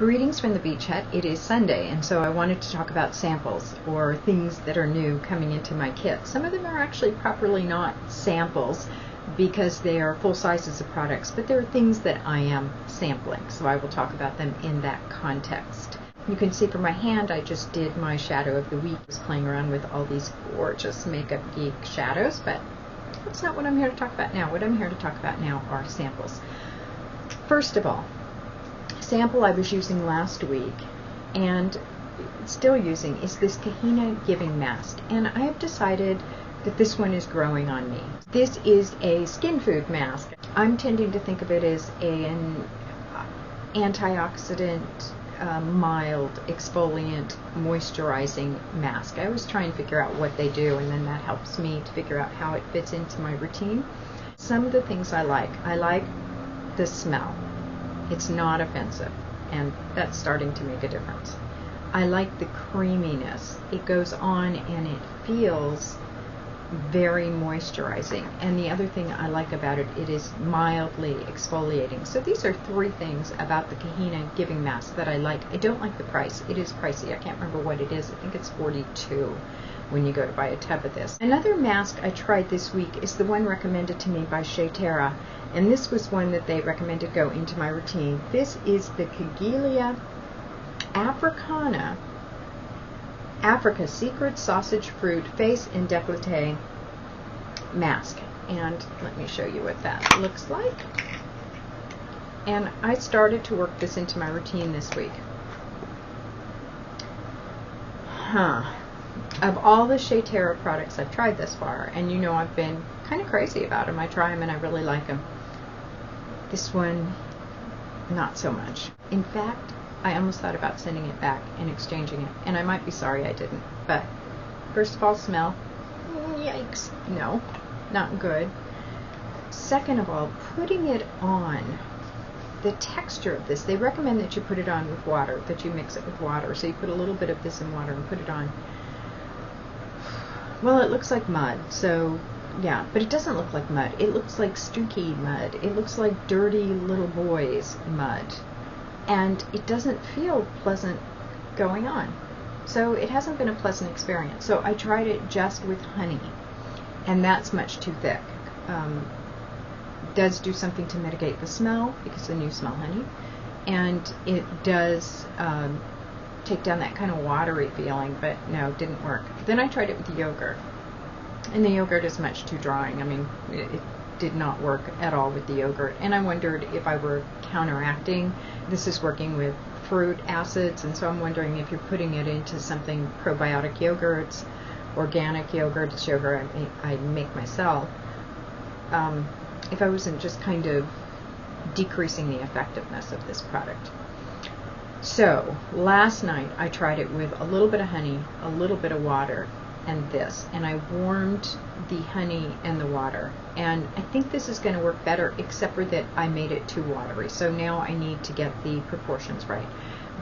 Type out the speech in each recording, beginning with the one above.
Greetings from the Beach Hut. It is Sunday, and so I wanted to talk about samples or things that are new coming into my kit. Some of them are actually properly not samples because they are full sizes of products, but there are things that I am sampling, so I will talk about them in that context. You can see from my hand I just did my shadow of the week. I was playing around with all these gorgeous Makeup Geek shadows, but that's not what I'm here to talk about now. What I'm here to talk about now are samples. First of all, sample I was using last week and still using is this Kahina Giving Mask, and I have decided that this one is growing on me. This is a skin food mask. I'm tending to think of it as an antioxidant, mild exfoliant moisturizing mask. I always try and figure out what they do, and then that helps me to figure out how it fits into my routine. Some of the things I like the smell. It's not offensive, and that's starting to make a difference. I like the creaminess. It goes on and it feels very moisturizing. And the other thing I like about it, it is mildly exfoliating. So these are three things about the Kahina Giving Mask that I like. I don't like the price. It is pricey. I can't remember what it is. I think it's $42 when you go to buy a tub of this. Another mask I tried this week is the one recommended to me by Shea Terra, and this was one that they recommended go into my routine. This is the Camellia Africana Africa Secret Sausage Fruit Face and Décolleté Mask, and let me show you what that looks like. And I started to work this into my routine this week. Of all the Shea Terra products I've tried thus far, and you know I've been kind of crazy about them, I try them and I really like them. This one, not so much. In fact, I almost thought about sending it back and exchanging it, and I might be sorry I didn't. But first of all, smell. Yikes. No, not good. Second of all, putting it on, the texture of this, they recommend that you put it on with water, that you mix it with water. So you put a little bit of this in water and put it on. Well, it looks like mud, so yeah, but it doesn't look like mud. It looks like streaky mud. It looks like dirty little boys' mud. And it doesn't feel pleasant going on. So it hasn't been a pleasant experience. So I tried it just with honey, and that's much too thick. Does do something to mitigate the smell, because then you smell honey, and it does take down that kind of watery feeling, but no, it didn't work. Then I tried it with yogurt, and the yogurt is much too drying. I mean, it did not work at all with the yogurt, and I wondered if I were counteracting. This is working with fruit acids, and so I'm wondering if you're putting it into something probiotic yogurts, organic yogurts, yogurt I make myself, if I wasn't just kind of decreasing the effectiveness of this product. So last night I tried it with a little bit of honey, a little bit of water, and this, and I warmed the honey and the water, and I think this is going to work better, except for that I made it too watery, so now I need to get the proportions right.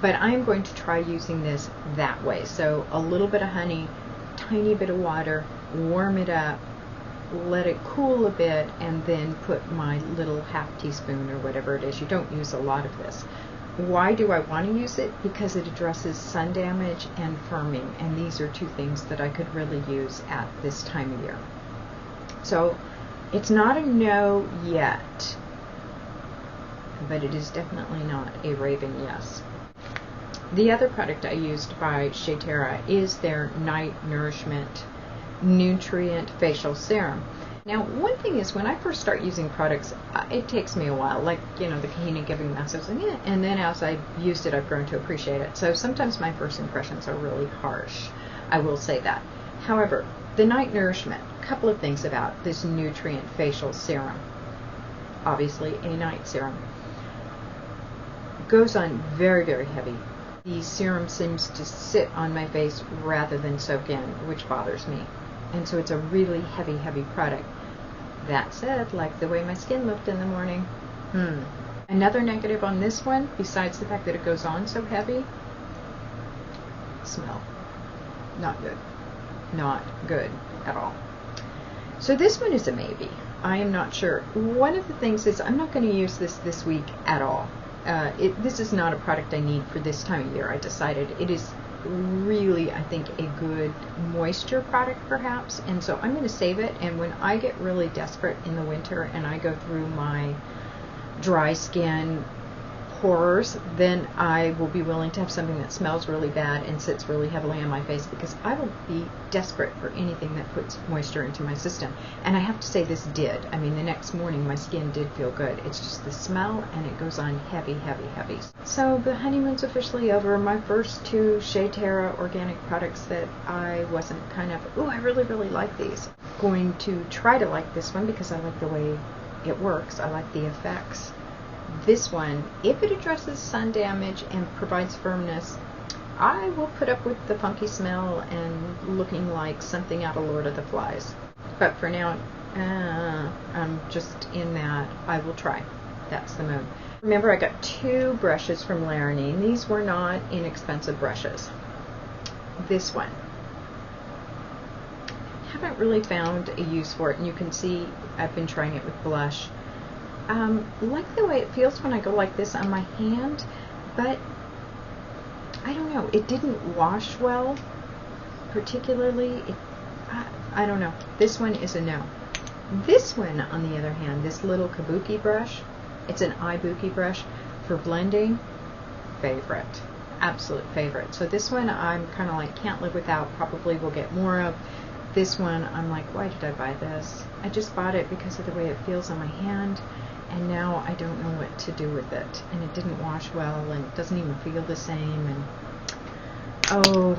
But I'm going to try using this that way, so a little bit of honey, tiny bit of water, warm it up, let it cool a bit, and then put my little half teaspoon or whatever it is. You don't use a lot of this. Why do I want to use it? Because it addresses sun damage and firming, and these are two things that I could really use at this time of year. So it's not a no yet, but it is definitely not a raving yes. The other product I used by Shea Terra is their Night Nourishment Nutrient Facial Serum. Now, one thing is, when I first start using products, it takes me a while, like, you know, the Kahina Giving Mask, and then as I've used it, I've grown to appreciate it. So sometimes my first impressions are really harsh. I will say that. However, the Night Nourishment, a couple of things about this Nutrient Facial Serum. Obviously, a night serum. Goes on very, very heavy. The serum seems to sit on my face rather than soak in, which bothers me. And so it's a really heavy, heavy product. That said, like the way my skin looked in the morning. Another negative on this one, besides the fact that it goes on so heavy, smell. Not good. Not good at all. So this one is a maybe. I am not sure. One of the things is I'm not going to use this week at all. this is not a product I need for this time of year. I decided it is really, I think, a good moisture product perhaps, and so I'm going to save it, and when I get really desperate in the winter and I go through my dry skin horrors, then I will be willing to have something that smells really bad and sits really heavily on my face, because I will be desperate for anything that puts moisture into my system. And I have to say, this did. I mean, the next morning my skin did feel good. It's just the smell, and it goes on heavy, heavy, heavy. So the honeymoon's officially over. My first two Shea Terra organic products that I wasn't kind of, oh, I really, really like these. Going to try to like this one because I like the way it works. I like the effects. This one, if it addresses sun damage and provides firmness, I will put up with the funky smell and looking like something out of Lord of the Flies. But for now, I'm just in that I will try. That's the mood. Remember, I got 2 brushes from Laranine. These were not inexpensive brushes. This one, haven't really found a use for it, and you can see I've been trying it with blush. Like the way it feels when I go like this on my hand, but I don't know, it didn't wash well particularly. I don't know. This one is a no. This one, on the other hand, this little Kabuki brush, it's an iBuki brush for blending, favorite, absolute favorite. So this one I'm kind of like can't live without, probably will get more of. This one I'm like, why did I buy this? I just bought it because of the way it feels on my hand, and now I don't know what to do with it, and it didn't wash well, and it doesn't even feel the same, and oh,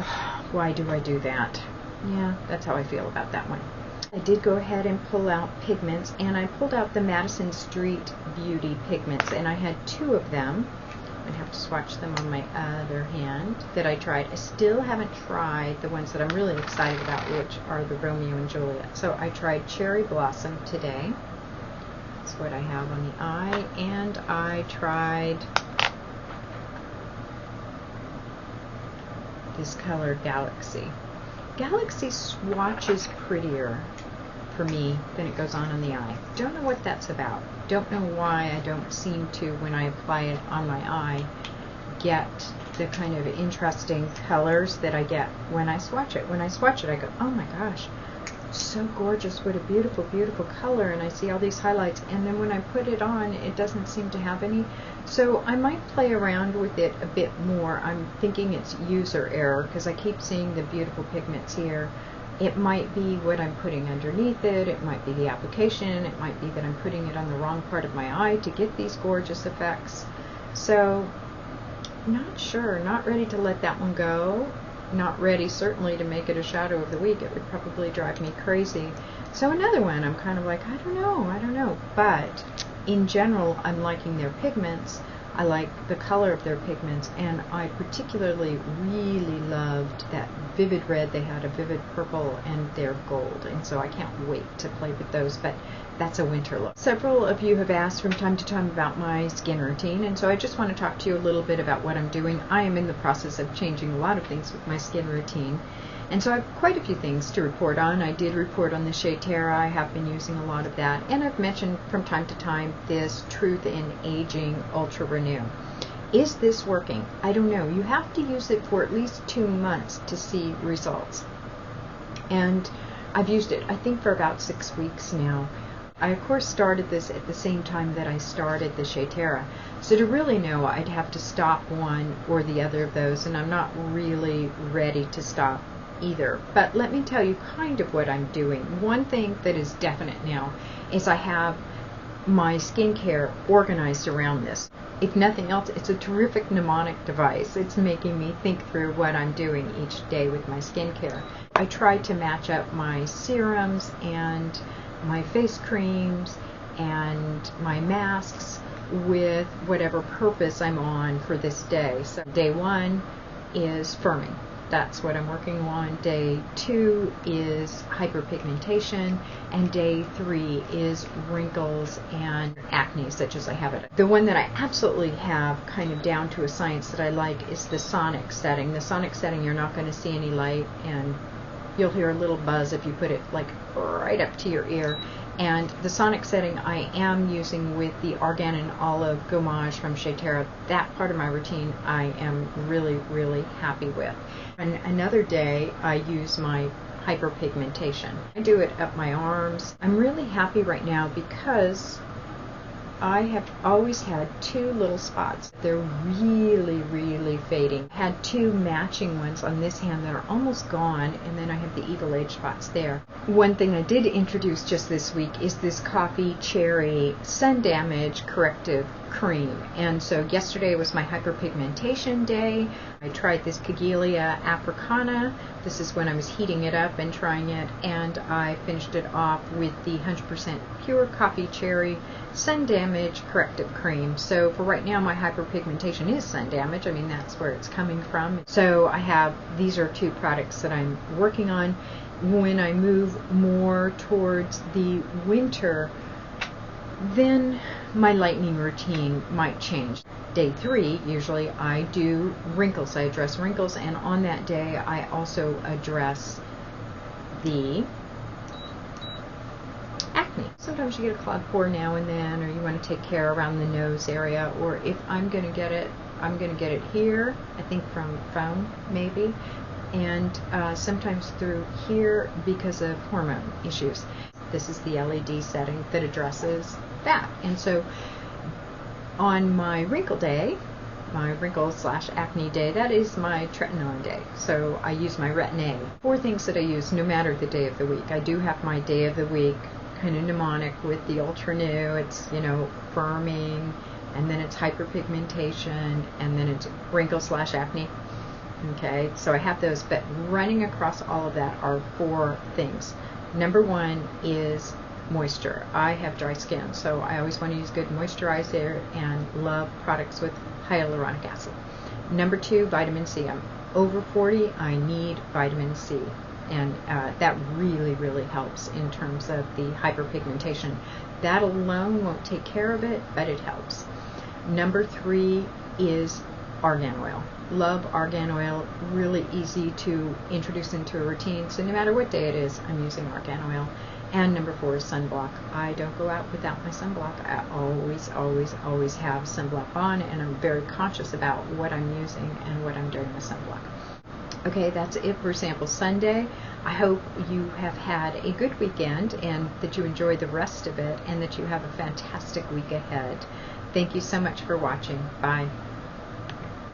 why do I do that? Yeah, that's how I feel about that one. I did go ahead and pull out pigments, and I pulled out the Madison Street Beauty pigments, and I had 2 of them. I'd have to swatch them on my other hand that I tried. I still haven't tried the ones that I'm really excited about, which are the Romeo and Juliet. So I tried Cherry Blossom today. That's what I have on the eye. And I tried this color, Galaxy. Galaxy swatches prettier for me than it goes on the eye. Don't know what that's about. Don't know why I don't seem to, when I apply it on my eye, get the kind of interesting colors that I get when I swatch it. When I swatch it, I go, oh my gosh, so gorgeous, what a beautiful, beautiful color, and I see all these highlights, and then when I put it on, it doesn't seem to have any. So I might play around with it a bit more. I'm thinking it's user error, because I keep seeing the beautiful pigments here. It might be what I'm putting underneath it, it might be the application, it might be that I'm putting it on the wrong part of my eye to get these gorgeous effects. So, not sure, not ready to let that one go. Not ready, certainly, to make it a shadow of the week. It would probably drive me crazy. So another one, I'm kind of like, I don't know. But in general, I'm liking their pigments. I like the color of their pigments, and I particularly really loved that vivid red. They had a vivid purple, and they're gold, and so I can't wait to play with those, but that's a winter look. Several of you have asked from time to time about my skin routine, and so I just want to talk to you a little bit about what I'm doing. I am in the process of changing a lot of things with my skin routine, and so I have quite a few things to report on. I did report on the Shea Terra. I have been using a lot of that, and I've mentioned from time to time this Truth in Aging Ultra Renew. Is this working? I don't know. You have to use it for at least 2 months to see results. And I've used it, I think, for about 6 weeks now. I, of course, started this at the same time that I started the Shea Terra. So to really know, I'd have to stop one or the other of those, and I'm not really ready to stop either. But let me tell you kind of what I'm doing. One thing that is definite now is I have my skincare organized around this. If nothing else, it's a terrific mnemonic device. It's making me think through what I'm doing each day with my skincare. I try to match up my serums and my face creams and my masks with whatever purpose I'm on for this day. So day 1 is firming. That's what I'm working on. Day 2 is hyperpigmentation, and day 3 is wrinkles and acne, such as I have it. The one that I absolutely have kind of down to a science that I like is the sonic setting. The sonic setting, you're not going to see any light, and you'll hear a little buzz if you put it like right up to your ear. And the sonic setting I am using with the Argan and Olive Gommage from Shea Terra, that part of my routine I am really, really happy with. And another day I use my hyperpigmentation. I do it up my arms. I'm really happy right now because I have always had two little spots. They're really, really fading. I had two matching ones on this hand that are almost gone, and then I have the Evil Age spots there. One thing I did introduce just this week is this Coffee Cherry Sun Damage Corrective Cream. And so yesterday was my hyperpigmentation day. I tried this Cagellia Africana. This is when I was heating it up and trying it, and I finished it off with the 100% pure Coffee Cherry Sun Damage Corrective Cream. So for right now, my hyperpigmentation is sun damage. I mean, that's where it's coming from. So I have, these are two products that I'm working on. When I move more towards the winter, then my lightening routine might change. Day 3, usually I do wrinkles. I address wrinkles, and on that day I also address the acne. Sometimes you get a clogged pore now and then, or you want to take care around the nose area, or if I'm going to get it, I'm going to get it here, I think from phone maybe, and sometimes through here because of hormone issues. This is the LED setting that addresses that. And so on my wrinkle day, my wrinkle/acne day, that is my tretinoin day. So I use my Retin-A. 4 things that I use no matter the day of the week. I do have my day of the week kind of mnemonic with the Ultra New. It's, you know, firming, and then it's hyperpigmentation, and then it's wrinkle/acne. Okay, so I have those, but running across all of that are 4 things. Number 1 is moisture. I have dry skin, so I always want to use good moisturizer and love products with hyaluronic acid. Number 2, vitamin C. I'm over 40, I need vitamin C, and that really, really helps in terms of the hyperpigmentation. That alone won't take care of it, but it helps. Number 3 is argan oil. Love argan oil, really easy to introduce into a routine, so no matter what day it is, I'm using argan oil. And number 4 is sunblock. I don't go out without my sunblock. I always, always, always have sunblock on, and I'm very conscious about what I'm using and what I'm doing with sunblock. Okay, that's it for Sample Sunday. I hope you have had a good weekend and that you enjoy the rest of it and that you have a fantastic week ahead. Thank you so much for watching. Bye.